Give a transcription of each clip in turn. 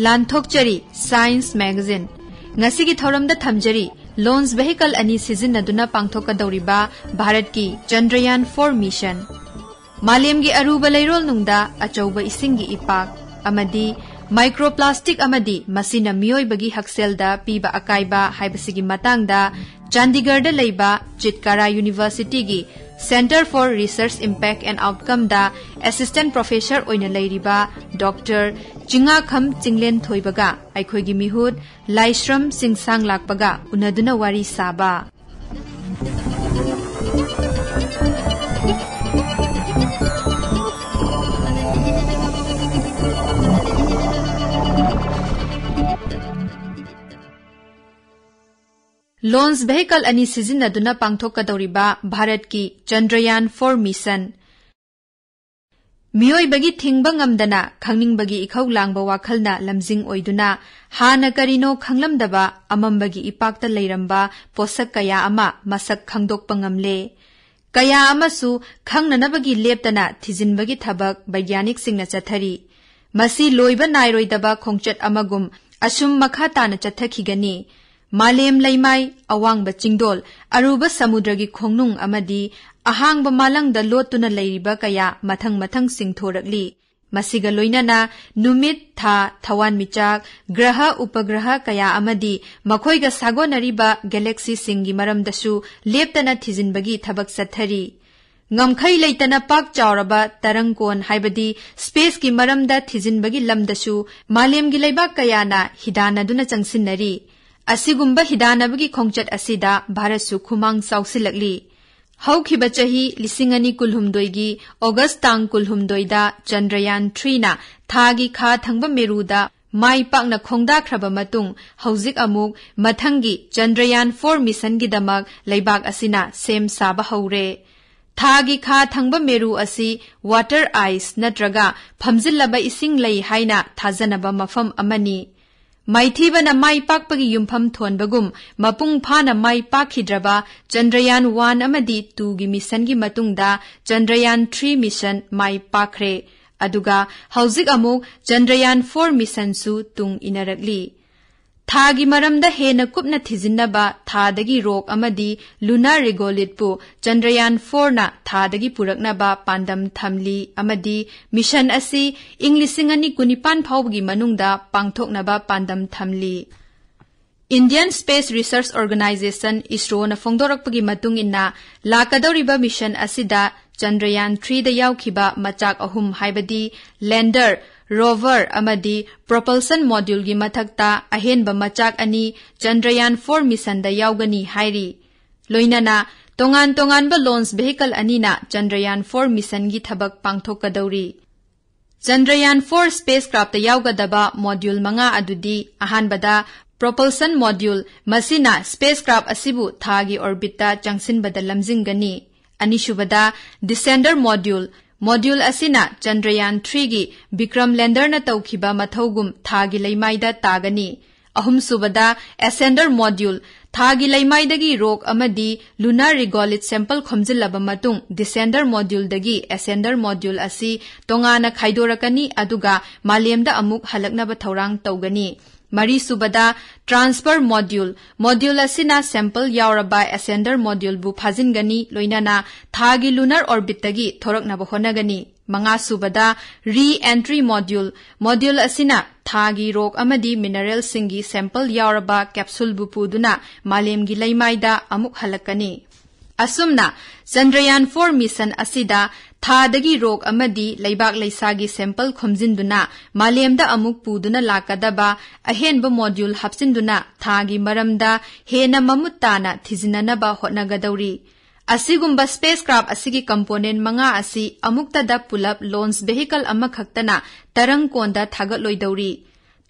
लांथोकचरी science magazine ngasi thoramda thamjari launch vehicle ani sijinnaduna pangthokkadauriba Bharat ki Chandrayaan 4 mission Malem gi aruba leirolnungda achauba eshing gi epak amadi Microplastic amadi masina meeoibagi hakshel da piba akaiba haibasigi matangda Chandigarh da leiba Chitkara University gi Center for Research Impact and Outcome da Assistant Professor oina leiriba Dr. Chingakham Chinglenthoiba ga aikhoi gi mihut Laishram Chingsanglakpa ga unaduna wari saba Launch vehicle ani sijinnaduna pangthokkadauriba Bharat ki Chandrayaan 4 mission meeoibagi thingba ngamdana khangningbagi ikhau langba wakhalna lamjing oiduna hana karino khanglamdaba amambagi ipakta leiramba posak kaya ama masak khangdokpa ngamle kaya amasu khangnanabagi leptana thijinbagi thabak baigyanik singna chathari masi loiba nairoidaba khongchat amagum asum makha tana chathakigani Malem laimai awangba chingdol aruba samudragi khongnung amadi ahangba malangda lotuna leiriba kaya mathang singthorakli masiga loinana numit tha thawan michak graha upagraha kaya amadi makhoiga sagonariba galaxy singi maramdasu leptana thijinbagi thabak sathari ngamkhai leitana pak chawraba tarangkon haibadi space ki maramda thijinbagi lamdasu malem gi leibak kayana hidanaduna changsinnari asigumba hidanabagi khongchat asida Bharat su khumang sausilakli haukhiba chahi lisingani kulhumdoi gi August tang kulhumdoi da Chandrayaan 3 na thagi kha thangba meruda mai pakna khongda khraba matung hauzik amuk mathangi Chandrayaan 4 mission gi damak leibak asina sem saba haure thagi kha thangba meru asi water ice natraga phamjillaba ising lei haina thajanaba mafam amani maithibana mai pakpagi yumpham thonbagum mapung phana mai pakhidraba Chandrayaan 1 amadi 2 gi mission gi matungda Chandrayaan 3 mission mai pakhre aduga hauzik amuk Chandrayaan 4 mission su tung inarakli thagi maramda hena kupna thijinnaba thadagi rok amadi lunar regolith pu Chandrayaan 4 na thadagi puraknaba pandam thamli amadi mission asi inglisingani kunipan phawgi manungda pangthoknaba pandam thamli Indian Space Research Organization ISRO na phongdorakpagi matung inna lakadauriba mission asida Chandrayaan 3 da yaukhiba machak ahum haibadi lander rover amadi propulsion module gi mathakta ahenba machak ani Chandrayaan 4 mission da yaugani hairi loinana tongan ba launch vehicle ani na Chandrayaan 4 mission gi thabak pangthokkadauri Chandrayaan 4 spacecraft da yaugadaba module manga adudi ahanbada propulsion module masina spacecraft asibu thagi orbit ta changsinbada lamjingani anishubada descender module asina Chandrayaan 3 gi Vikram lander na tawkhiba mathaugum thagi leimaida tagani ahumsubada ascender module thagi leimaidagi rok amadi lunar regolith sample khomjillaba matung descender module dagi ascender module asi tongana khaidorakani aduga malemda amuk halaknaba thorang tawgani Mari subada transfer module asina sample yauraba ascender module bu phajingani loinana thagi lunar orbit tagi thoraknaba honagani manga subada re-entry module asina thagi rock amadi mineral singi sample yauraba capsule bu puduna malem gi leimaida amuk halakani asumna Chandrayaan 4 mission asida thadagi rok amadi leibak leisagi sample khomjinduna malemda amuk puduna lakadaba ahenba module hapsinduna thagi maramda hena mamuttana thijinanaba hotnagadauri asigumba spacecraft asigi component manga asi amukta da pull-up launch vehicle amakhaktana tarangkonda thagatloidauri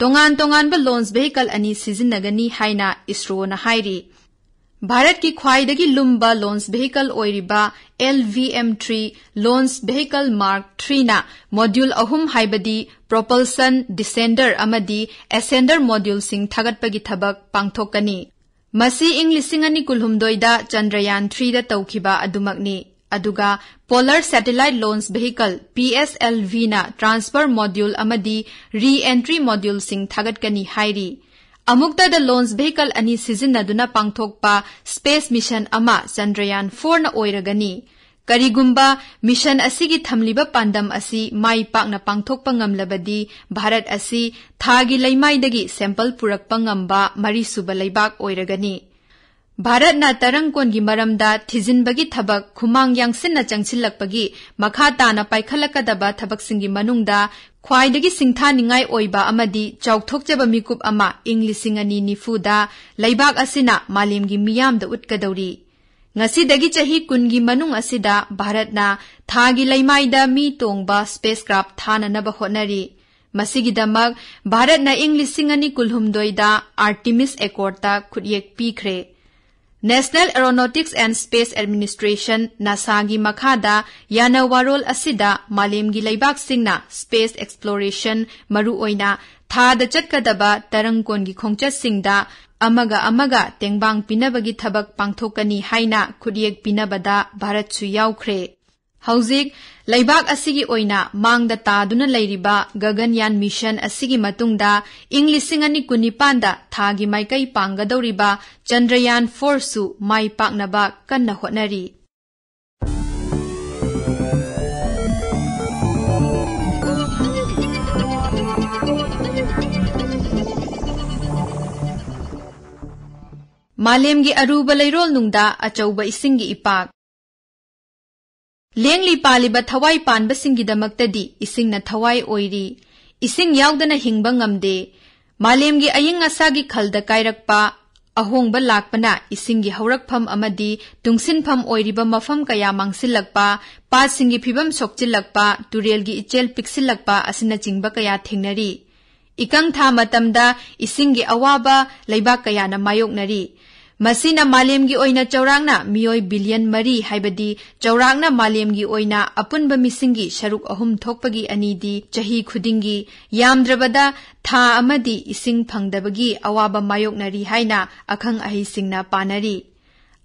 tongan ba launch vehicle ani sijinnagani haina ISRO na hairi Bharat ki khwaidagi lumba launch vehicle oiriba LVM3 launch vehicle Mark 3 na module ahum haibadi propulsion descender amadi ascender module sing thagatpagi thabak pangthokkani masi ing lisingani kulhumdoida Chandrayaan 3 da tawkhiba adumakni aduga Polar Satellite Launch Vehicle PSLV na Transfer Module amadi Re-Entry Module sing thagatkani hairi. Amukta da Launch Vehicle ani sijinnaduna pangthokpa Space Mission ama Chandrayaan 4 na oiragani. Karigumba mission asigi thamliba pandam asi mai pakna pangthokpa ngamlabadi Bharat asi thagi leimaidagi sample purakpa ngamba marisuba leibak oiragani. Bharat na tarangkon gi maramda thijinbagi thabak khumang yangsinna changchilakpagi makha tana paikhalakadaba thabaksingi manungda khwaidagi singthaningai oiba amadi chauthokjaba mikup ama inglisingani nifuda leibak asina malemgi miyamda utkadauri. Ngasidagi chahi kungi manung asida Bharat na thagi leimaida mi tongba spacecraft thananaba hotnari. Masigidamak Bharat na inglisingani kulhumdoida Artemis Accord ta khudyek pikhre. National Aeronautics and Space Administration NASA gi makhada yana warol asida malemgi leibak singna space exploration maru oina thada chatkadaba tarangkon gi khongchat singda amaga tengbang pinabagi thabak pangthokani haina khudyek pinabada Bharat chu yaukhre. Hauzik leibak asigi oina mangda taduna leiriba Gaganyaan mission asigi matungda inglisingani kunipanda thagi maikai pangadauriba Chandrayaan 4 su mai paknaba kanna hotnari. Malemgi aruba leirolnungda achauba isingi epak. Lengli paliba thawai panba singidamaktadi isingna thawai oiri. Ising yaudana hingba ngamde. Malemgi aying asagi khalda kairakpa ahongba lakpana isingi haurakpham amadi tungsinpham oiriba mafam kaya mangsilakpa pasingi phibam sokchilakpa turelgi ichel piksilakpa asina chingba kaya thengnari. Ikang tha matamda isingi awaba leibak kaya na mayoknari. Masina malemgi oina chaurangna mioi billion mari haibadi chaurangna malemgi oina apunba misingi sharuk ahum thokpagi anidi chahi khudingi yamdrabada tha amadi ising phangdabagi awaba mayoknari haina akhang ahisingna panari.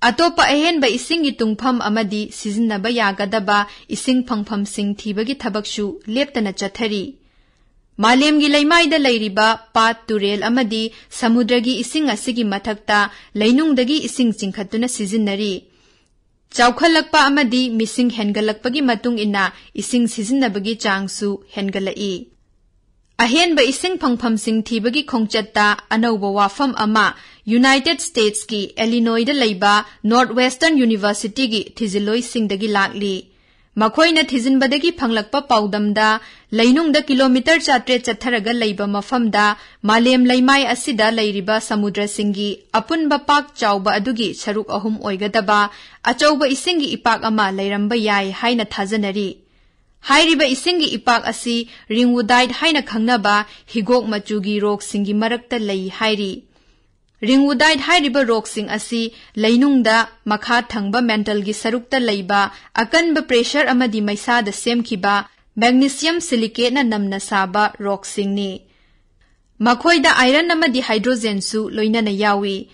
Atopa ahenba isingi tungpham amadi sijinnaba yagadaba ising phangpham sing thibagi thabakshu leptana chathari. Malemgi leimaida leiriba pat turel amadi samudragi ising asigi mathakta leinungdagi ising chingkhatuna sijinnari. Chaukhalakpa amadi mising hengalakpagi matung ina ising sijinnabagi changsu hengalai. Ahenba ising phangpham sing thibagi khongchatta anauba wafam ama United States ki Illinois da leiba Northwestern University gi thiziloi singdagi lakli. Makhoina thijinbadagi phanglakpa paudamda leinungda kilometer 4 chatharaga leiba mafamda malem leimai asida leiriba samudra singi apunba pak chauba adugi saruk ahum oigadaba achauba isingi epak ama leiramba yai haina thajanari. Hairiba isingi epak asi ringwoodite haina khangnaba higok machugi rok singi marakta lei hairi. Ringwoodite hairiba roksing asi leinungda makha thangba mentalgi sarukta leiba akanba pressure amadi maisada semkhiba magnesium silicate na namna saba roksingni. Makhoida iron amadi hydrogen su loinana yawi.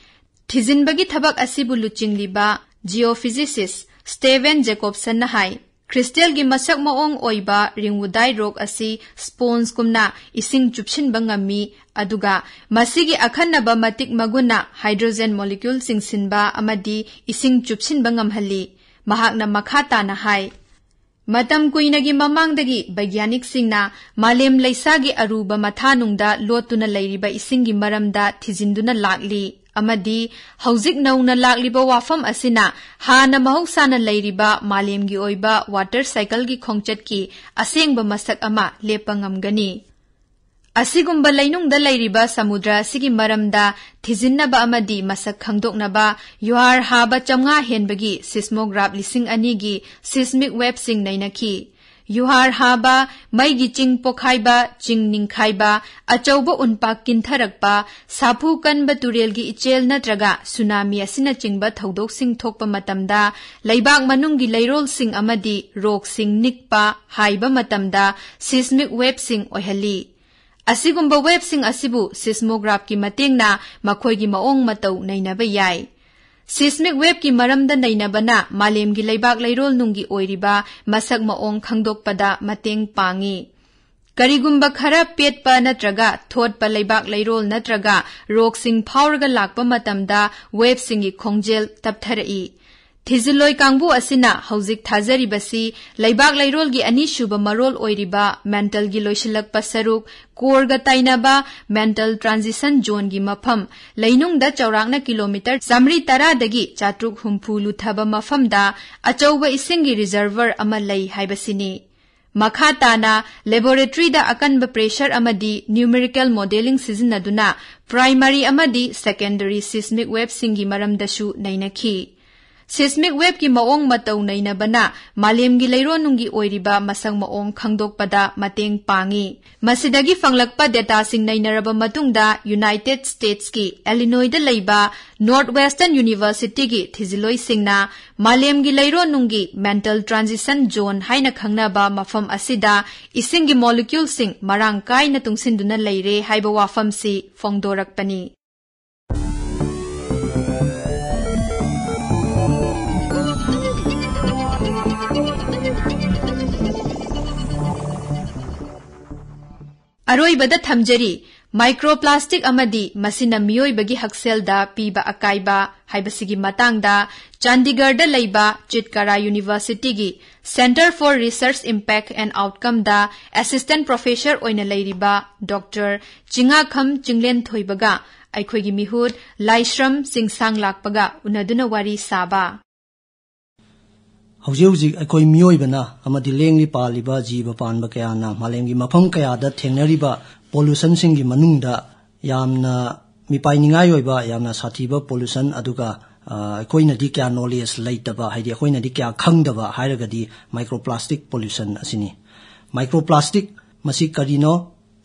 Thijinbagi thabak asibu luchingliba geophysicist Stephen Jacobson na hai. Crystal gi masak maong oiba ringwoodite rock asi sponge kumna ising chupshinba ngami aduga masigi akhannaba matik maguna hydrogen molecule singsinba amadi ising chupshinba ngamhalli mahakna makhata na hai. Matam kuinagi mamangdagi baigyanik singna malem leisagi aruba mathanungda lotuna leiriba isingi maramda thijinduna lakli. Amadi hauzik nauna lakliba wafam asina hana mahoksana leiriba malemgi oiba water cycle gi khongchat ki asengba masak ama lepa ngamgani. Asigumba leinungda leiriba samudra sigi maramda thijinnaba amadi masak khangdoknaba yuhar haba chamnga henbagi seismograph 2,000 gi seismic wave sing nainaki. Yuhar haba maigi ching pokhaiba ching ningkhaiba achauba unpa kintharakpa saphu kanba turelgi ichel natraga tsunami asina chingba thodok sing thokpa matamda leibak manunggi leirol sing amadi rok sing nikpa haiba matamda seismic wave sing oihali. Asigumba wave sing asibu seismograph ki matengna makhoigi maong matau nainaba yai. Seismic wave ki maramda nainabana Malem gi leibak leirolnunggi oiriba masak maong khangdokpada mateng pangi. Karigumba khara petpa natraga thotpa leibak leirol natraga roksing phauraga lakpa matamda wave singi khongjel taptharai. Thiziloi kangbu asina hauzik thazaribasi leibak leirol gi ani shuba marol oiriba mental gi loisilakpa saruk korga tainaba mental transition zone gi mafam leinungda chaurakna kilometer samri tara dagi chatruk humpu luthaba mafamda achauba eshing gi reservoir ama lei haibasini. Makhatana laboratory da akanba pressure amadi numerical modeling sijinnaduna primary amadi secondary seismic wave singi maramdashu nainakhi. Seismic wave ki maong matau nainabana Malem gi leirolnunggi oiriba masang maong khangdokpada mateng pangi. Masidagi fanglakpa data sing nainaraba matungda United States ki Illinois da leiba Northwestern University gi thiziloi singna Malem gi leirolnunggi mental transition zone haina khangnaba mafam asida ising gi molecule sing marang kaina tungsinduna leire haiba wafam si fongdorakpani. Aroibada thamjari Microplastic amadi masina meeoibagi hakshel da piba akaiba haibasigi matangda Chandigarh da leiba Chitkara University gi Center for Research Impact and Outcome da Assistant Professor oina leiriba Dr. Chingakham Chinglenthoiba ga aikhoigi mihut Laishram Chingsanglakpa ga unaduna wari saba. Hauji akoi meeoibana amadi lengli paliba jiba panba kayana malemgi mafam kayada thengnariba pollution singi manungda yamna mipainingai oiba yamna sathiba pollution aduga koina di kya knowledge laitaba haidi koina di kya khangdaba hairagadi microplastic pollution asini. Microplastic masi karino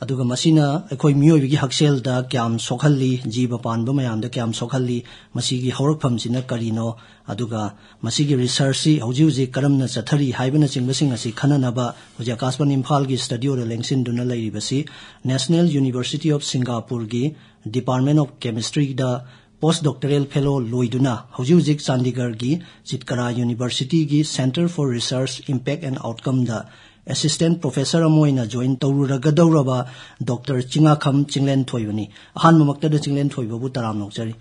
aduga masina akoi meeoibagi hakshel da kyam sokhalli jiba panba mayamda kyam sokhalli masigi haurakpham sina karino aduga masigi research si hauji karamna chathari haibana chingbasing asi khananaba hoja Akashvani Imphal gi study or lengsin duna leiribasi National University of Singapore gi Department of Chemistry da postdoctoral fellow loiduna hauji Chandigarh gi Chitkara University gi Center for Research Impact and Outcome da Assistant Professor amoina join tawruragadawraba Dr. Chingakham Chinglenthoiba ni ahan mamakta da Chinglenthoiba bu taram nokjari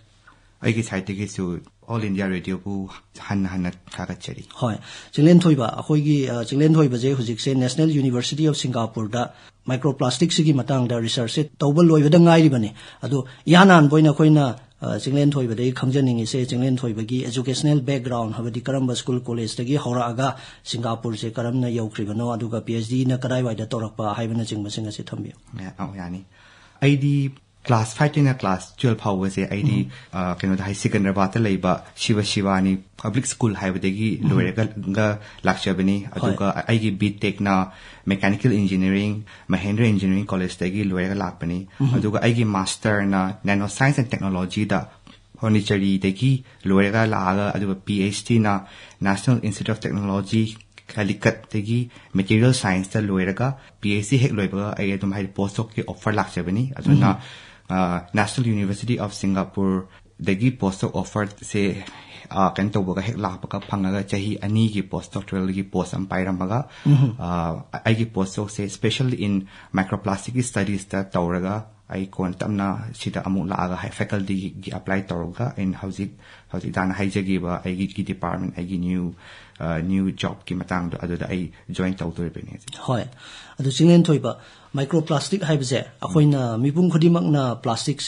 aigi site gi su All India Radio bu han thagachari hoy Chinglenthoiba akoigi Chinglenthoiba je hujikse National University of Singapore da microplastic sigi matang da research tawba loibada ngai ribani adu yanan boina koina Chinglenthoiba dei khangjaningi se Chinglenthoiba gi educational background habadi karamba school college tagi horaga Singapore se karamna yaukribano aduga PhD na kadai waida torakpa haibana chingbasinga se thambiyo yani ID class 5 in a class 12 hours se ID keno da high secondary bata leiba shivani public school haibadegi loirega ga lakchabani aduga aigi BTech na mechanical engineering Mahendra engineering college tagi loirega lakpani aduga aigi master na nanoscience and technology da Hondicherry dagi loirega laga aduga PhD na National Institute of Technology Calicut dagi material science da loirega PhD hek loiba ai adum hai postdoc ki offer lakchabani aduna National University of Singapore dagi postdoc offer se kan tobaga hek lakpa phangaga chahi ani gi postdoctoral gi post am pairamaga ai gi postdoc se especially in microplastic studies ta tawraga ai kontamna sida amu laaga hai faculty gi apply tawraga in housing dana haijagi ba ai gi department ai gi new job ki matang do adu da ai join tawtoribeni hoy adu Chinglenthoiba microplastic haibse akoina mipum khodimak na plastic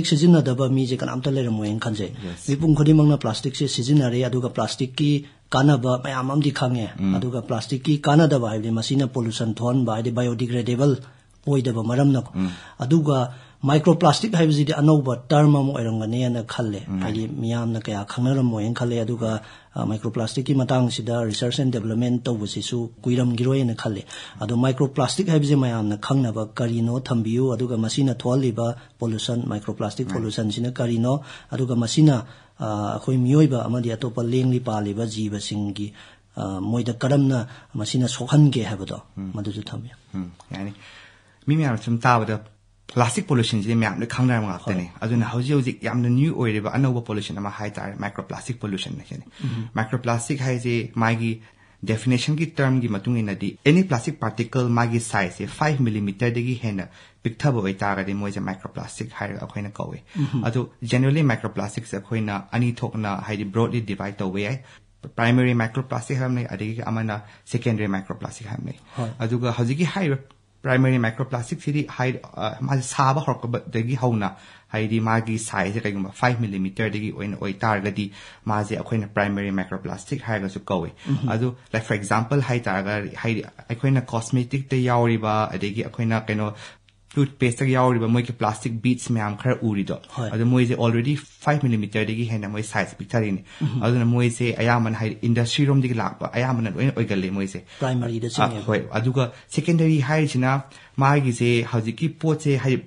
sijinnadaba mi je kanamta leramoyen khanje mipum khodimak na plastic se sijinare aduga plastic ki kanaba mayam amdi khange aduga plastic ki kanadaba haibli masina pollution thon ba haidi biodegradable oidaba maramna aduga microplastic haibsi di anoba term am oirangane na khalle haidi miyamna kaya khangnaраmoyen khalle aduga microplastic ki matang sida research and development to busisu kuiram giroi na khalle adu microplastic haibse mayamna khangnaba karino thambiu aduga masina tholiba pollution microplastic pollution sina karino aduga masina khoi meeoiba amadi atopa lengli paliba jiba singi moida karamna masina sokhange habado maduju thamya yani mimi ar chum tawada plastic pollution je myam le khangna ma ngakte aduna hauji yamna new oiriba anova pollution ama hai tar microplastic pollution ne microplastic hai je magi definition ki term gi matung ina di any plastic particle magi size 5 millimeter degi hena picthabo oi tar ga moje microplastic hai akhoina kawe adu generally microplastics akhoina ani thokna hai broadly divide the way primary microplastic hamne adigi amana secondary microplastic hamne aduga hauji hai primary microplastic city high ma saba horka degi hauna haidi magi size kaiguma 5 millimeter degi oin oi targadi ma je akoina primary microplastic haiga su kawe adu like for example hai targa hai akoina cosmetic te yauriba adegi akoina kaino toothpaste ta yauriba moi ke plastic beads myam khara uri do adu moi je already 5 millimeter degi hena moi size picture ni adu na moi se ayaman hai industry rom digi lakpa ayaman oin oigale moi se primary da singe hoi aduga secondary hai china magi se hajiki poche hai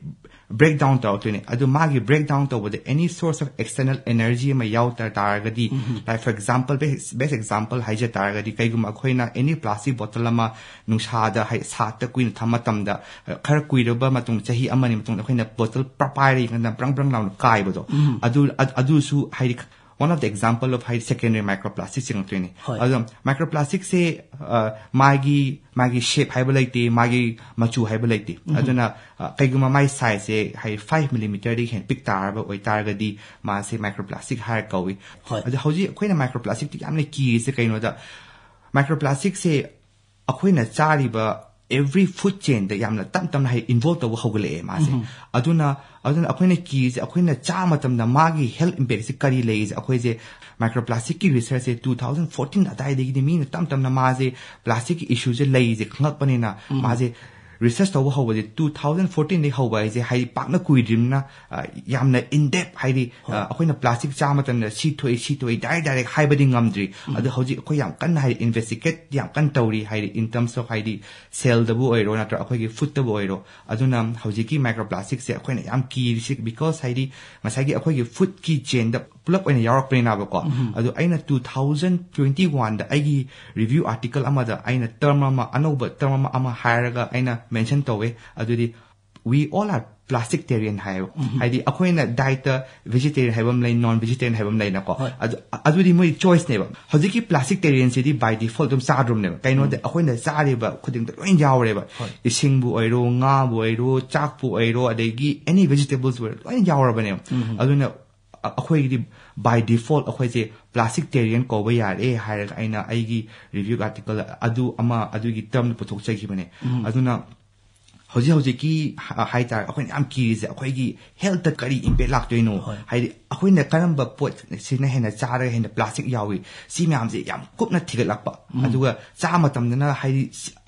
breakdown tawtune adu magi breakdown tawde any source of external energy ma yauta targadi like for example best example hai je targadi kaiguma khoina any plastic bottle ma nungsa da hai sata kuin thamatamda khar kuiroba matung chahi amani matung khoina bottle properly ngana prang lawn kai bodo adu su hai one of the example of high secondary microplastic singtune adu microplastic se magi shape haibalaiti magi machu haibalaiti aduna kaiguma mai size se high 5 millimeter di hen pick tarba oi targadi ma se microplastic har kawi adu hoji khoina microplastic ti amne ki se kaino da microplastic se akoina chariba every food chain da yamna tam hai involved to hogale ma se aduna akoina ki se akoina cha matam da magi health impact se kari le is akoi je microplastic ki research se 2014 adai de gi mi tam na ma je plastic issue je le je khak panina ma je research to ho was 2014 de ho ba je hai pak na kui dim na yamna in depth hai di akoina plastic cha matam na si thoi direct hai ba ding ngamdri adu hoji akoi yam kan hai investigate yam kan tauri hai in terms of hai di cell da bu oiro na tra akoi gi food da bu oiro aduna hoji ki microplastic se akoina yam ki because hai di masai gi akoi gi food ki chain da pulak oina yarak prena ba ko adu aina 2021 da aigi review article ama da aina term ama anoba term ama hiraga aina mention towe adudi we all are plastictarian haidi akoina diet vegetarian haibam lai non vegetarian haibam lai na ko adudi moi choice ne ba hojiki plastictarian se di by default dum sadrum ne kaino de akoina sare ba khuding da loin jawre ba eshing bu oiro nga bu oiro chak bu oiro adegi any vegetables were loin jawra ba ne aduna akhoi di by default akhoi je plastictarian ko ba yare haira aina aigi review article adu ama adu gi term puthok chai gi bane aduna hoji ki hai tar akhoi am ki je akhoi gi health ta kari impact lak toino hai akhoi na karam ba pot sina hena chara hena plastic yawi si myam je yam kupna thigat lakpa aduga cha matam na hai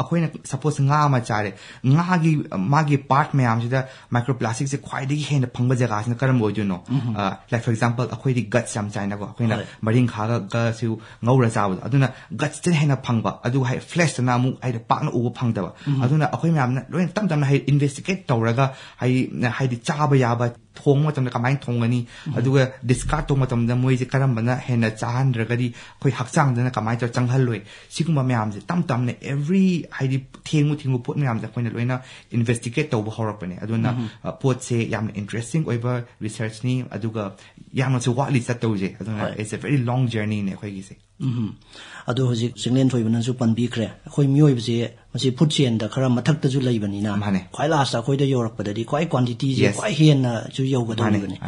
akhoi na suppose nga ma chare nga gi magi part myam je da microplastic se khwai de hena phangba jaga sina karam bo juno like for example akhoi di guts sam china ko akhoi na maring kha ga su ngaura cha aduna guts te hena phangba adu hai flesh na mu ai da pak na u phangda ba aduna akhoi myam na loin tam hai investigate tawraga hai di chaba yaba thong ma tamna kamai thongani aduga discard to matam da moi je karambana hena chahan ragadi khoi hakchang dana kamai ta changhal loi siguma myam je tam ne every hai di thingu pot myam ja khoina loina investigate to ba horak pane aduna pot se yam interesting oiba research ni aduga yam so wali sa tawje aduna it's a very long journey ne khoi gi se adu hoji Chinglenthoi ban su panbi khre khoi mioi bje masi food chain da khara mathak ta ju leibani na khoi last khoi da yorak padadi khoi quantity je khoi hen na ju yoga da ni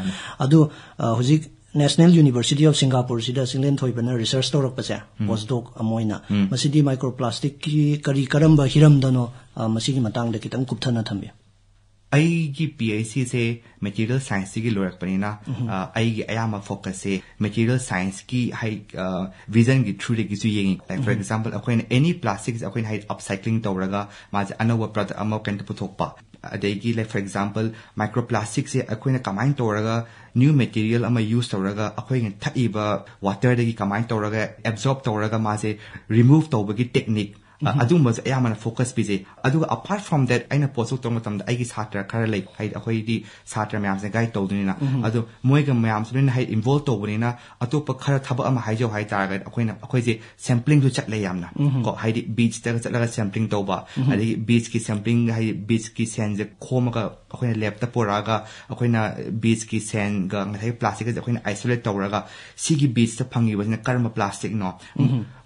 adu hoji National University of Singapore sida Chinglenthoi ban research torak pa cha postdoc amoina masidi microplastic ki kari karamba hiram dano masi gi matang da kitang kupthana thambe aigi PhD se material science ki lorak panina aigi ayama focus se material science ki hai vision gi through gi su yeng like for example akoin any plastics akoin hai upcycling tawraga ma je anowa product amo kan puthokpa adegi like for example microplastic se akoin kamain tawraga new material ama use tawraga akoin thaiba water degi kamain tawraga absorb tawraga ma je remove tawbagi technique aduma ja yamana focus bije aduga apart from that aina poso tong matam da aigi satra khara lai hai akhoi di satra myam se guide tawdunina adu moiga myam se hai involve tawbunina atopa khara thaba ama hai jo hai tar ga akhoi je sampling du chat le yamna ko hai di beach ta chatlaga sampling tawba adi beach ki sampling hai beach ki sense khoma ka ꯑꯩꯈꯣꯏꯅ ꯂꯦꯕꯇ ꯄꯨꯔꯛꯑꯒ ꯑꯩꯈꯣꯏꯅ ꯕꯤꯆꯀꯤ ꯁꯦꯟꯒ ꯉꯁꯥꯏꯒꯤ ꯄ꯭ꯂꯥꯁꯇꯤꯛꯀꯁꯦ ꯑꯩꯈꯣꯏꯅ isolate ꯇꯧꯔꯒ ꯁꯤꯒꯤ ꯕꯤꯆꯇ ꯐꯪꯉꯤꯕꯁꯤꯅ ꯀꯔꯝꯕ ꯄ꯭ꯂꯥꯁꯇꯤꯛꯅꯣ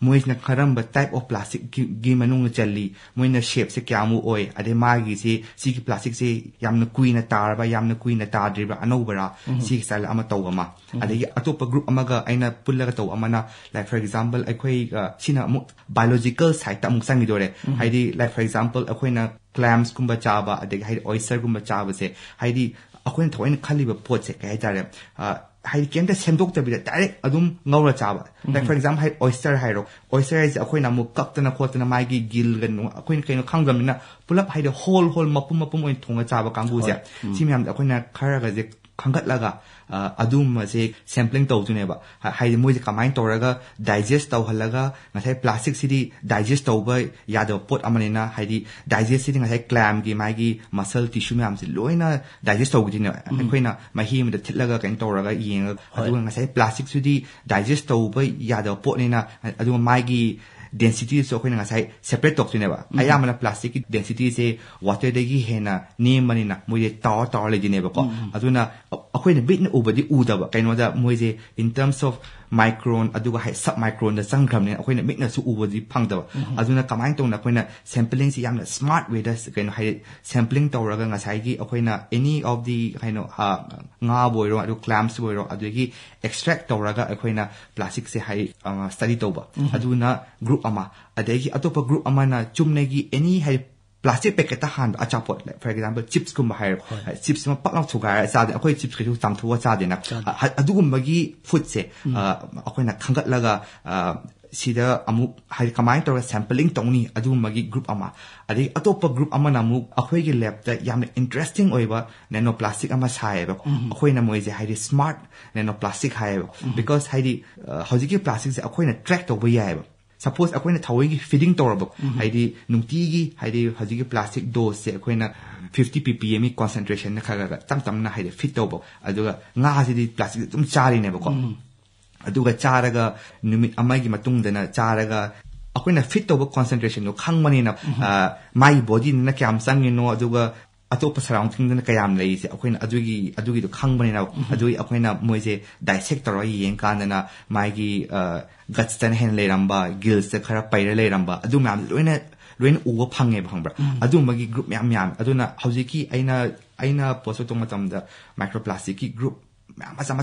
ꯃꯣꯏꯁꯤꯅ ꯀꯔꯝꯕ type of ꯄ꯭ꯂꯥꯁꯇꯤꯛꯀꯤ ꯃꯅꯨꯡꯗ ꯆꯜꯂꯤ ꯃꯣꯏꯅ ꯁꯦꯞꯁꯦ ꯀꯌꯥꯃꯨꯛ ꯑꯣꯏ ꯑꯗꯩ ꯃꯥꯒꯤꯁꯤ ꯁꯤꯒꯤ ꯄ꯭ꯂꯥꯁꯇꯤꯛꯁꯦ ꯌꯥꯝꯅ ꯀꯨꯏꯅ ꯇꯥꯔꯕ ꯌꯥꯝꯅ ꯀꯨꯏꯅ ꯇꯥꯗ꯭ꯔꯤꯕ ꯑꯅꯧꯕꯔꯥ ꯁꯤꯒꯤ ꯁ꯭ꯇꯥꯏꯜ ꯑꯃ ꯇꯧꯕ ꯑꯃ ꯑꯗꯒꯤ ꯑꯇꯣꯞꯄ ꯒ꯭ꯔꯨꯞ ꯑꯃꯒ ꯑꯩꯅ ꯄꯨꯜꯂꯒ ꯇꯧꯕ ꯑꯃꯅ ꯂꯥꯏꯛ ꯐꯣꯔ ꯑꯦꯛꯖꯥꯝꯄꯜ ꯑꯩꯈꯣꯏ ꯁꯤꯅ ꯑꯃꯨꯛ ꯕꯥꯏꯑꯣꯂꯣꯖꯤꯀꯦꯜ ꯁꯥꯏꯠꯇ ꯑꯃꯨꯛ ꯆꯪꯈꯤꯗꯣꯔꯦ ꯍꯥꯏꯗꯤ ꯂꯥꯏꯛ ꯐꯣꯔ ꯑꯦꯛꯖꯥꯝꯄꯜ ꯑꯩꯈꯣꯏꯅ ꯀ꯭ꯂꯥꯝꯁꯀꯨꯝꯕ ꯆꯥꯕ ꯑꯗꯒꯤ ꯍꯥꯏꯗꯤ ꯑꯣꯏꯁꯇꯔꯒꯨꯝꯕ ꯆꯥꯕꯁꯦ ꯍꯥꯏꯗꯤ ꯑꯩꯈꯣꯏꯅ ꯊꯑꯣꯏꯅ ꯈꯜꯂꯤꯕ ꯄꯣꯠꯁꯦ ꯀꯩ ꯍꯥꯏꯇꯥꯔꯦ ꯍꯥꯏꯗꯤ ꯀꯩꯝꯇ ꯁꯦꯝꯗꯣꯛꯇꯕꯤꯗ ꯗꯥꯏꯔꯦꯛ ꯑꯗꯨꯝ ꯉꯧꯔ ꯆꯥꯕ ꯂꯥꯏꯛ ꯐꯣꯔ ꯑꯦꯛꯖꯥꯝꯄꯜ ꯍꯥꯏꯗꯤ ꯑꯣꯏꯁꯇꯔ ꯍꯥꯏꯔꯣ ꯑꯣꯏꯁꯇꯔ ꯍꯥꯏꯁꯦ ꯑꯩꯈꯣꯏꯅ ꯑꯃꯨꯛ ꯀꯛꯇꯅ ꯈꯣꯠꯇꯅ ꯃꯥꯒꯤ ꯒꯤꯜꯒ ꯑꯩꯈꯣꯏꯅ ꯀꯩꯅꯣ ꯈꯪꯗꯕꯅꯤꯅ ꯄꯨꯂꯞ ꯍꯥꯏꯗꯤ ꯍꯣꯜ ꯃꯄꯨꯝ ꯑꯣꯏꯅ ꯊꯣꯡꯉ ꯆꯥꯕ ꯀꯥꯡꯕꯨꯁꯦ ꯁꯤ ꯃꯌꯥꯝꯁꯦ ꯑꯩꯈꯣꯏꯅ ꯈꯔꯒꯁꯦ ꯈꯪꯒꯠꯂꯒ ꯑꯗꯨꯝꯕꯁꯦ ꯁꯦꯝꯄ꯭ꯂꯤꯡ ꯇꯧꯗꯣꯏꯅꯦꯕ ꯍꯥꯏꯗꯤ ꯃꯣꯏꯁꯦ ꯀꯃꯥꯏꯅ ꯇꯧꯔꯒ ꯗꯥꯏꯖꯦꯁ ꯇꯧꯍꯜꯂꯒ ꯉꯁꯥꯏ ꯄ꯭ꯂꯥꯁꯇꯤꯛꯁꯤꯗꯤ ꯗꯥꯏꯖꯦꯁ ꯇꯧꯕ ꯌꯥꯗꯕ ꯄꯣꯠ ꯑꯃꯅꯤꯅ ꯍꯥꯏꯗꯤ ꯗꯥꯏꯖꯦꯁꯁꯤꯗꯤ ꯉꯁꯥꯏ ꯀ꯭ꯂꯥꯝꯒꯤ ꯃꯥꯒꯤ ꯃꯁꯜ ꯇꯤꯁꯨ ꯃꯌꯥꯝꯁꯦ ꯂꯣꯏꯅ ꯗꯥꯏꯖꯦꯁ ꯇꯧꯈꯤꯗꯣꯏꯅꯦꯕ ꯑꯩꯈꯣꯏꯅ ꯃꯍꯤ ꯑꯃꯗ ꯊꯤꯠꯂꯒ ꯀꯩꯅꯣ ꯇꯧꯔꯒ ꯌꯦꯡꯉꯒ ꯑꯗꯨꯒ ꯉꯁꯥꯏ ꯄ꯭ꯂꯥꯁꯇꯤꯛꯁꯤꯗꯤ ꯗꯥꯏꯖꯦꯁ ꯇꯧꯕ ꯌꯥꯗꯕ ꯄꯣꯠꯅꯤ나 ꯑꯗꯨꯒ ꯃꯥꯒꯤ ꯗꯦꯟꯁꯤꯇꯤꯁꯨ ꯑꯩꯈꯣꯏꯅ ꯉꯁꯥꯏ ꯁꯦꯄꯔꯦꯠ ꯇꯧꯗꯣꯏꯅꯦꯕ ꯑꯌꯥꯝꯕꯅ ꯄ꯭ꯂꯥꯁꯇꯤꯛꯀꯤ ꯗꯦꯟꯁꯤꯇꯤꯁꯦ ꯋꯥꯇꯔꯗꯒꯤ ꯍꯦꯟꯅ ꯅꯦꯝꯕꯅꯤꯅ ꯃꯣꯏꯁꯦ ꯇꯥꯎꯔ ꯂꯩꯗꯣꯏꯅꯦꯕꯀꯣ ꯑꯗꯨꯅ ꯑꯩꯈꯣꯏꯅ ꯕꯤꯠꯅ ꯎꯕꯗꯤ ꯎꯗꯕ ꯀꯩꯅꯣꯗ ꯃꯣꯏꯁꯦ ꯏꯟ ꯇꯔꯝꯁ ꯑꯣꯐ ꯃꯥꯏꯀ꯭ꯔꯣꯟ ꯑꯗꯨꯒ ꯁꯕ ꯃꯥꯏꯀ꯭ꯔꯣꯟꯗ ꯆꯪꯈ꯭ꯔꯕꯅꯤꯅ ꯑꯩꯈꯣꯏꯅ ꯃꯤꯠꯅꯁꯨ ꯎꯕꯗꯤ ꯐꯪꯗꯕ ꯑꯗꯨꯅ ꯀꯃꯥꯏꯅ ꯇꯧꯅ ꯑꯩꯈꯣꯏꯅ ꯁꯦꯝꯄꯂꯤꯡꯁꯤ ꯌꯥꯝꯅ ꯁ꯭ꯃꯥꯔꯠ ꯋꯦꯗ ꯀꯩꯅꯣ ꯍꯥꯏꯗꯤ ꯁꯦꯝꯄꯂꯤꯡ ꯇꯧꯔꯒ ꯉꯁꯥꯏꯒꯤ ꯑꯩꯈꯣꯏꯅ ꯑꯦꯅꯤ ꯑꯣꯐ ꯗꯤ ꯀꯩꯅꯣ ꯉꯥꯕꯨ ꯑꯣꯏꯔꯣ ꯑꯗꯨꯒ ꯀ꯭ꯂꯥꯝꯁꯕꯨ ꯑꯣꯏꯔꯣ ꯑꯗꯨꯗꯒꯤ ꯑꯦꯛꯁꯇ꯭ꯔꯦꯛ ꯇꯧꯔꯒ ꯑꯩꯈꯣꯏꯅ ꯄ꯭ꯂꯥꯁꯇꯤꯛꯁꯦ ꯍꯥꯏꯗꯤ ꯁ꯭ꯇꯗꯤ ꯇꯧꯕ ꯑꯗꯨꯅ ꯒ꯭ꯔꯨꯞ ꯑꯃ ꯑꯗꯒꯤ ꯑꯇꯣꯞꯄ ꯒ꯭ꯔꯨꯞ ꯑꯃꯅ ꯆꯨꯝꯅꯒꯤ ꯑꯦꯅꯤ ꯍꯥꯏꯗꯤ ꯄ꯭ꯂꯥꯁꯇꯤꯛ ꯄꯦꯀꯦꯠꯇ ꯍꯥꯟꯕ ꯑꯆꯥꯄꯣꯠ ꯐꯣꯔ ꯑꯦꯛꯖꯥꯝꯄꯜ ꯆꯤꯞꯁꯀꯨꯝꯕ ꯍꯥꯏꯔꯣ ꯆꯤꯞꯁ ꯑꯃ ꯄꯛ ꯂꯥꯎ ꯊꯨꯒꯥꯏꯔ ꯆꯥꯗꯦ ꯑꯩꯈꯣꯏ ꯆꯤꯞꯁ ꯀꯩꯁꯨ ꯆꯥꯝꯊꯣꯛꯑ ꯆꯥꯗꯦꯅ ꯑꯗꯨꯒꯨꯝꯕꯒꯤ ꯐꯨꯗꯁꯦ ꯑꯩꯈꯣꯏꯅ ꯈꯪꯒꯠꯂꯒ ꯁꯤꯗ ꯑꯃꯨꯛ ꯍꯥꯏꯗꯤ ꯀꯃꯥꯏꯅ ꯇꯧꯔꯒ ꯁꯦꯝꯄꯂꯤꯡ ꯇꯧꯅꯤ ꯑꯗꯨꯒꯨꯝꯕꯒꯤ ꯒ꯭ꯔꯨꯞ ꯑꯃ ꯑꯗꯒꯤ ꯑꯇꯣꯞꯄ ꯒ꯭ꯔꯨꯞ ꯑꯃꯅ ꯑꯃꯨꯛ ꯑꯩꯈꯣꯏꯒꯤ ꯂꯦꯕꯇ ꯌꯥꯝꯅ ꯏꯟꯇꯔꯦꯁꯇꯤꯡ ꯑꯣꯏꯕ ꯅꯦꯅꯣ ꯄ꯭ꯂꯥꯁꯇꯤꯛ ꯑꯃ ꯁꯥꯏꯌꯦꯕ ꯑꯩꯈꯣꯏꯅ ꯃꯣꯏꯁꯦ ꯍꯥꯏꯗꯤ ꯁ꯭ꯃꯥꯔꯠ ꯅꯦꯅꯣ ꯄ꯭ꯂꯥꯁꯇꯤꯛ ꯍꯥꯏꯌꯦꯕ ꯕꯤꯀꯣꯁ ꯍꯥꯏꯗꯤ ꯍꯧꯖꯤꯛꯀꯤ ꯄ꯭ꯂꯥꯁꯇꯤꯛꯁꯦ ꯑꯩꯈꯣꯏꯅ ꯇ꯭ꯔꯦꯛ ꯇꯧꯕ ꯌꯥꯏꯌꯦꯕ ꯁꯄꯣꯁ ꯑꯩꯈꯣꯏꯅ ꯊꯑꯣꯏꯒꯤ ꯐꯤꯗꯤꯡ ꯇꯧꯔꯕ ꯍꯥꯏꯗꯤ ꯅꯨꯡꯇꯤꯒꯤ ꯍꯥꯏꯗꯤ ꯍꯧꯖꯤꯛꯀꯤ ꯄ꯭ꯂꯥꯁꯇꯤꯛ ꯗꯣꯁꯁꯦ ꯑꯩꯈꯣꯏꯅ 50 ppm ꯀꯣꯟꯁꯦꯟꯇ꯭ꯔꯦꯁꯟꯅ ꯈꯔ ꯇꯞꯅ ꯍꯥꯏꯗꯤ ꯐꯤꯠ ꯇꯧꯕ ꯑꯗꯨꯒ ꯉꯥꯁꯤꯗꯤ ꯄ꯭ꯂꯥꯁꯇꯤꯛ ꯑꯗꯨꯝ ꯆꯥꯔꯤꯅꯦꯕꯀꯣ ꯑꯗꯨꯒ ꯆꯥꯔꯒ ꯅꯨꯃꯤꯠ ꯑꯃꯒꯤ ꯃꯇꯨꯡꯗꯅ ꯆꯥꯔꯒ ꯑꯩꯈꯣꯏꯅ ꯐꯤꯠ ꯇꯧꯕ ꯀꯣꯟꯁꯦꯟꯇ꯭ꯔꯦꯁꯟꯗꯣ ꯈꯪꯕꯅꯤꯅ ꯃꯥꯒꯤ ꯕꯣꯗꯤꯗꯅ ꯀꯌꯥꯝ ꯆꯪꯉꯤꯅꯣ ꯑꯗꯨꯒ ꯑꯇꯣꯞꯄ ꯁꯔꯥꯎꯟꯗꯤꯡꯗꯅ ꯀꯌꯥꯝ ꯂꯩꯔꯤꯁꯦ ꯑꯩꯈꯣꯏꯅ ꯑꯗꯨꯒꯤꯗꯣ ꯈꯪꯕꯅꯤꯅ ꯑꯗꯨꯒꯤ ꯑꯩꯈꯣꯏꯅ ꯃꯣꯏꯁꯦ ꯗꯥꯏꯁꯦꯛ ꯇꯧꯔꯒ ꯌꯦꯡꯀꯥꯟꯗꯅ ꯃꯥꯒꯤ ꯒꯠꯁꯇꯅ ꯍꯦꯟꯅ ꯂꯩꯔꯝꯕ ꯒꯤꯜꯁꯇ ꯈꯔ ꯄꯩꯔ ꯂꯩꯔꯝꯕ ꯑꯗꯨ ꯃꯌꯥꯝ ꯂꯣꯏꯅ ꯎꯕ ꯐꯪꯉꯦꯕ ꯈꯪꯕ꯭ꯔꯥ ꯑꯗꯨꯝꯕꯒꯤ ꯒ꯭ꯔꯨꯞ ꯃꯌꯥꯝ ꯑꯗꯨꯅ ꯍꯧꯖꯤꯛꯀꯤ ꯑꯩꯅ ꯄꯣꯁꯠ ꯇꯧꯕ ꯃꯇꯝꯗ ꯃꯥꯏꯀ꯭ꯔꯣꯄ꯭ꯂꯥꯁꯇꯤꯛꯀꯤ ꯒ꯭ꯔꯨꯞ ꯃꯌꯥꯝ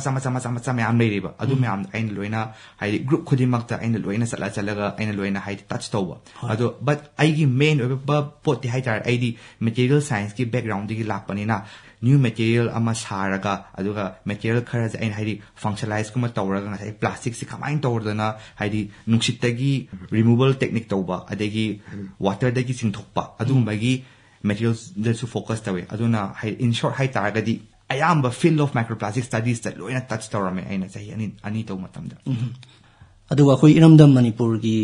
ꯃꯆꯥ ꯃꯌꯥꯝ ꯂꯩꯔꯤꯕ ꯑꯗꯨ ꯃꯌꯥꯝ ꯑꯩꯅ ꯂꯣꯏꯅ ꯍꯥꯏꯗꯤ ꯒ꯭ꯔꯨꯞ ꯈꯨꯗꯤꯡꯃꯛꯇ ꯑꯩꯅ ꯂꯣꯏꯅ ꯆꯠꯂꯒ ꯑꯩꯅ ꯂꯣꯏꯅ ꯍꯥꯏꯗꯤ ꯇꯆ ꯇꯧꯕ ꯑꯗꯣ ꯕꯠ ꯑꯩꯒꯤ ꯃꯦꯟ ꯑꯣꯏꯕ ꯄꯣꯠꯇꯤ ꯍꯥꯏꯇꯥꯔꯦ ꯑꯩꯗꯤ ꯃꯦꯇꯤꯔꯤꯌꯦꯜ ꯁꯥꯏꯟꯁꯀꯤ ꯕꯦꯛꯒ꯭ꯔꯥꯎꯟꯗꯒꯤ ꯂꯥꯛꯄꯅꯤꯅ ꯅ꯭ꯌꯨ ꯃꯦꯇꯤꯔꯤꯌꯦꯜ ꯑꯃ ꯁꯥꯔꯒ ꯑꯗꯨꯒ ꯃꯦꯇꯤꯔꯤꯌꯦꯜ ꯈꯔꯁꯦ ꯑꯩꯅ ꯍꯥꯏꯗꯤ ꯐꯪꯁꯅꯦꯂꯥꯏꯁꯀꯨꯝꯕ ꯇꯧꯔꯒ ꯉꯁꯥꯏ ꯄ꯭ꯂꯥꯁꯇꯤꯛꯁꯦ ꯀꯃꯥꯏꯅ ꯇꯧꯔꯗꯅ ꯍꯥꯏꯗꯤ ꯅꯨꯡꯁꯤꯠꯇꯒꯤ ꯔꯤꯃꯨꯚꯦꯜ ꯇꯦꯛꯅꯤꯛ ꯇꯧꯕ ꯑꯗꯒꯤ ꯋꯥꯇꯔꯗꯒꯤ ꯆꯤꯡꯊꯣꯛꯄ ꯑꯗꯨꯒꯨꯝꯕꯒꯤ ꯃꯦꯇꯤꯔꯤꯌꯦꯜꯗꯁꯨ ꯐꯣꯀꯁ ꯇꯧꯋꯦ ꯑꯗꯨꯅ ꯍꯥꯏꯗꯤ ꯏꯟ ꯁꯣꯔꯠ ꯍꯥꯏꯇꯥꯔꯒꯗꯤ ꯑꯌꯥꯝꯕ ꯐꯤꯜ ꯑꯣꯐ ꯃꯥꯏꯀ꯭ꯔꯣꯄ꯭ꯂꯥꯁꯇꯤꯛ ꯁ꯭ꯇꯗꯤꯁꯇ ꯂꯣꯏꯅ ꯇꯆ ꯇꯧꯔꯝꯃꯦ ꯑꯩꯅ ꯆꯍꯤ ꯑꯅꯤ ꯇꯧꯕ ꯃꯇꯝꯗ ꯑꯗꯨꯒ ꯑꯩꯈꯣꯏ ꯏꯔꯝꯗꯝ ꯃꯅꯤꯄꯨꯔꯒꯤ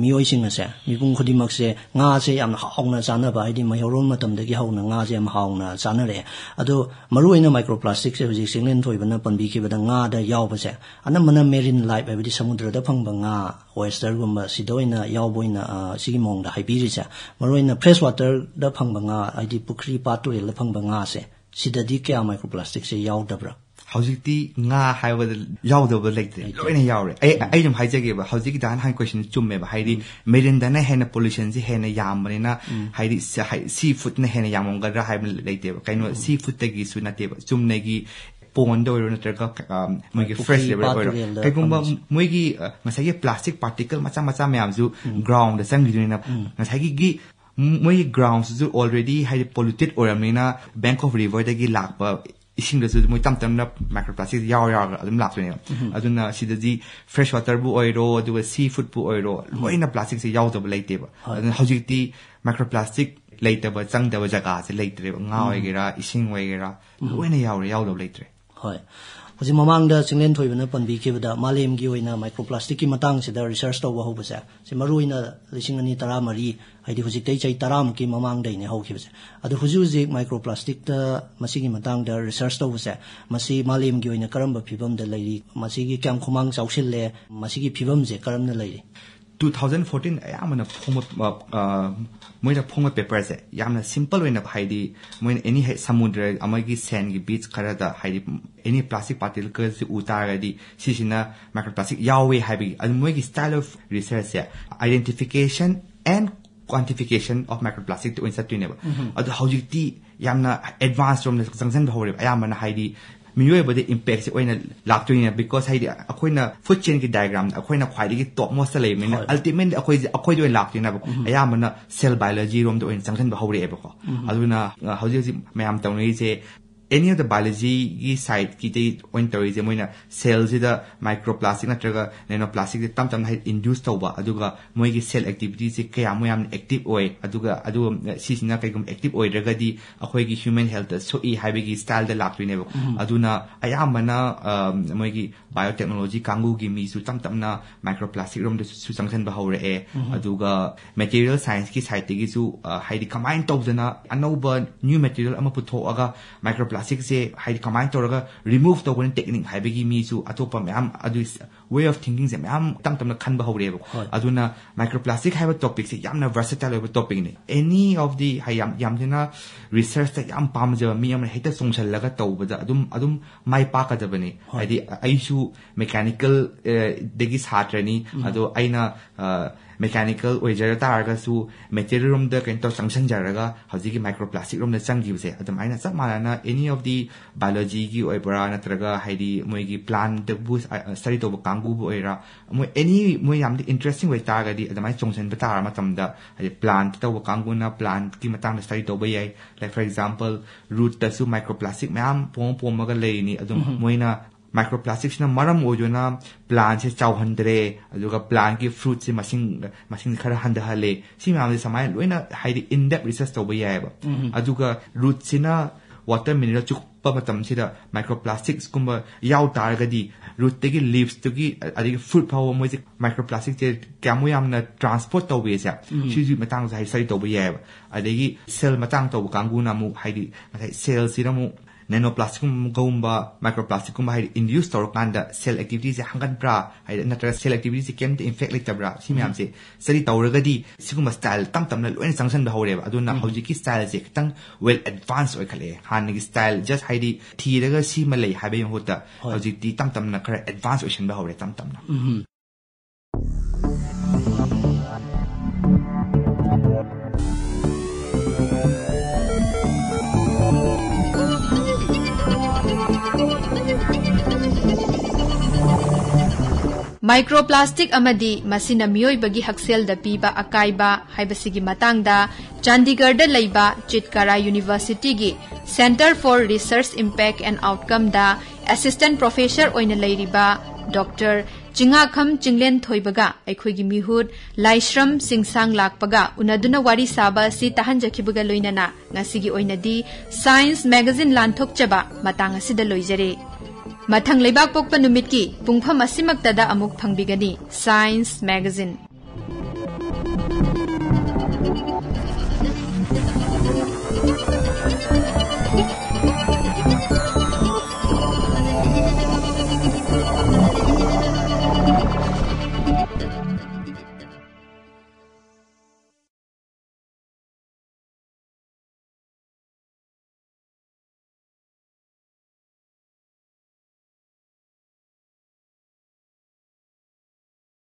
ꯃꯤꯑꯣꯏꯁꯤꯡ ꯑꯁꯦ ꯃꯤꯄꯨꯝ ꯈꯨꯗꯤꯡꯃꯛꯁꯦ ꯉꯥꯁꯦ ꯌꯥꯝꯅ ꯍꯥꯎꯅ ꯆꯥꯅꯕ ꯍꯥꯏꯗꯤ ꯃꯩꯍꯧꯔꯣꯟ ꯃꯇꯝꯗꯒꯤ ꯍꯧꯅ ꯉꯥꯁꯦ ꯌꯥꯝ ꯍꯥꯎꯅ ꯆꯥꯅꯔꯛꯑꯦ ꯑꯗꯣ ꯃꯔꯨꯑꯣꯏꯅ ꯃꯥꯏꯀ꯭ꯔꯣꯄ꯭ꯂꯥꯁꯇꯤꯛꯁꯦ ꯍꯧꯖꯤꯛ ꯆꯤꯡꯂꯦꯟꯊꯣꯏꯕꯅ ꯄꯟꯕꯤꯈꯤꯕꯗ ꯉꯥꯗ ꯌꯥꯎꯕꯁꯦ ꯑꯅꯝꯕꯅ ꯃꯦꯔꯤꯟ ꯂꯥꯏꯐ ꯍꯥꯏꯕꯗꯤ ꯁꯃꯨꯗ꯭ꯔꯗ ꯐꯪꯕ ꯉꯥ ꯑꯣꯌꯁꯇꯔꯒꯨꯝꯕ ꯁꯤꯗ ꯑꯣꯏꯅ ꯌꯥꯎꯕ ꯑꯣꯏꯅ ꯁꯤꯒꯤ ꯃꯑꯣꯡꯗ ꯍꯥꯏꯕꯤꯔꯤꯁꯦ ꯃꯔꯨꯑꯣꯏꯅ ꯐ꯭ꯔꯦꯁ ꯋꯥꯇꯔꯗ ꯐꯪꯕ ꯉꯥ ꯍꯥꯏꯗꯤ ꯄꯨꯈ꯭ꯔꯤ ꯄꯥꯠ ꯇꯨꯔꯦꯜꯗ ꯐꯪꯕ ꯉꯥꯁꯦ ꯁꯤꯗꯗꯤ ꯀꯌꯥ ꯃꯥꯏꯀ꯭ꯔꯣꯄ꯭ꯂꯥꯁꯇꯤꯛꯁꯦ ꯌꯥꯎꯗꯕ꯭ꯔꯥ ꯍꯧꯖꯤꯛꯇꯤ ꯉꯥ ꯍꯥꯏꯕꯗ ꯌꯥꯎꯗꯕ ꯂꯩꯇ꯭ꯔꯦ ꯂꯣꯏꯅ ꯌꯥꯎꯔꯦ ꯑꯩ ꯑꯗꯨꯝ ꯍꯥꯏꯖꯒꯦꯕ ꯍꯧꯖꯤꯛꯀꯤ ꯍꯥꯟꯅ ꯀ꯭ꯋꯦꯁꯟ ꯆꯨꯝꯃꯦꯕ ꯍꯥꯏꯗꯤ ꯃꯦꯔꯤꯟꯗꯅ ꯍꯦꯟꯅ ꯄꯣꯂꯨꯁꯟꯁꯤ ꯍꯦꯟꯅ ꯌꯥꯝꯕꯅꯤꯅ ꯍꯥꯏꯗꯤ ꯁꯤ ꯐꯨꯗꯅ ꯍꯦꯟꯅ ꯌꯥꯝꯃꯝꯒꯗ꯭ꯔꯥ ꯍꯥꯏꯕ ꯂꯩꯇꯦꯕ ꯀꯩꯅꯣ ꯁꯤ ꯐꯨꯗꯇꯒꯤꯁꯨ ꯅꯠꯇꯦꯕ ꯆꯨꯝꯅꯒꯤ ꯄꯣꯟꯗ ꯑꯣꯏꯔꯣ ꯅꯠꯇ꯭ꯔꯒ ꯃꯣꯏꯒꯤ ꯐ꯭ꯔꯦꯁ ꯂꯦꯕꯔ ꯑꯣꯏꯔꯣ ꯀꯩꯒꯨꯝꯕ ꯃꯣꯏꯒꯤ ꯉꯁꯥꯏꯒꯤ ꯄ꯭ꯂꯥꯁꯇꯤꯛ ꯄꯥꯔꯇꯤꯀꯜ ꯃꯆꯥ ꯃꯌꯥꯝꯁꯨ ꯒ꯭ꯔꯥꯎꯟꯗ ꯆꯪꯈꯤꯗꯣꯏꯅꯤꯅ ꯉꯁꯥꯏꯒꯤ ꯃꯣꯏꯒꯤ ꯒ꯭ꯔꯥꯎꯟꯁꯤꯁꯨ ꯑꯣꯜꯔꯦꯗꯤ ꯍꯥꯏꯗꯤ ꯄꯣꯂꯨꯇꯦꯠ ꯑꯣꯏꯔꯕꯅꯤꯅ ꯕꯦꯡꯛ ꯑꯣꯐ ꯔꯤꯚꯔꯗꯒꯤ ꯂꯥꯛꯄ इसिंगदसु मोय तम तमना माइक्रोप्लास्टिक याव अदुम लाक्तोने अदुना सिदजी फ्रेश वाटर बु ओइरो अदुगा सी फूड बु ओइरो लोइना प्लास्टिक से याव दब लेतेबा अदुना हौजिकती माइक्रोप्लास्टिक लेतबा चंगदबा जगह से लेतरेबा nga ओइगेरा इसिंग ओइगेरा लोइना याव दब लेतरे होय हजि ममांगदा चिंगलेनथोइबना पनबिखिबदा मालेमगी ओइना माइक्रोप्लास्टिक की मतंग सिदा रिसर्च तौबा होबसे से मरुइना 2013 हाइदि हुजिक तै चै 13 की ममांग दैने होखिबसे अदु हुजि माइक्रोप्लास्टिक ता मसिगी मतंग दा रिसर्च तौबसे मसि मालेमगी ओइना करम फिबम दा लैरि मसिगी क्याम खुमांग चाउसिल्ले मसिगी फिबम जे करमना लैरि 2014 ayamana phoma moina phoma paper se yamna simple wena haidi moina any samudra amagi sand gi beach khara da haidi any plastic particles utaradi sisina microplastic yawe habi and moigi style of research se identification and quantification of microplastic to insert to never adu hojiti yamna advanced from the sanction hore ayamana haidi meeoibagi impact se oina laktoina because haidi akoina food chain ki diagram akoina khwaidi ki top most le mina ultimately akoi do laktoina ayamana cell biology rom do oina sanction hore eba ko aduna hoji mayam tawni se any of the biology side ki te oin tori je moina cells da microplastic natraga nanoplastic de tam induce tawba aduga moi gi cell activity se kaya moyam active oi aduga adu sisina kai gum active oi raga di akhoi gi human health so e haibe gi style da lakwi ne aduna ayamana moi gi biotechnology kangu gi mi su tam na microplastic rom de su sanction ba hore e aduga material science ki side gi su haidi combine tawdana anauba new material ama putho aga microplastic se haidi combine toraga remove the one technique haibegi mi su atopa myam adu way of thinking se myam tam na khan ba hore aduna microplastic haiba topic se yamna versatile over topic ne any of the yam jena research ta yam pamja mi yam heta songshal laga tawbada adum mai pa ka dabani haidi aisu mechanical degi satrani ado aina mechanical oijara targa su material room da kan to sanction jaraga hajigi microplastic room da changjibse adum aina sa malana any of the biology gi oibara natraga haidi moigi plant the bus study to kangu bu oira mo any mo yam interesting way targa di adamai chongsen ba tar matamda haidi plant to kangu na plant ki matang study to ba yai like for example root ta su microplastic myam pom maga leini adum moina microplastics na maram ojona plant se chauhandre aduga plant ki fruit se machine khara handa hale si ma amde samai loina haidi in depth research to ba yaiba aduga root sina water mineral chukpa matam sida microplastics kumba yaw targadi root tegi leaves tegi adigi fruit power mo microplastic je kyamu yamna transport to be sa si matang sai sai to ba yaiba adigi cell matang to kanguna mu haidi matai cell sira mu nanoplastic gumba microplastic gumba haidi induce to kanda cell activity se hangan bra haidi natra cell activity se kem infect like tabra si myam se sari tawragadi siguma style tam na loin sanction da hore aduna hojiki style se tang well advanced oi khale hanigi style just haidi thiraga si malai habe hota hojiki tam na kara advanced ocean ba hore tam na Microplastic amadi masina meeoibagi hakshel da piba akaiba haibasigi matangda Chandigarh da leiba Chitkara University gi Center for Research Impact and Outcome da Assistant Professor oina leiriba Dr. Chingakham Chinglenthoiba ga aikhoi gi mihut Laishram Chingsanglakpa ga unaduna wari saba si tahanjakhibaga loinana ngasigi oina di Science Magazine lanthokchaba matang asida loijare Mathang leibak pokpa numit ki pungpham asimaktada amuk phangbigani Science Magazine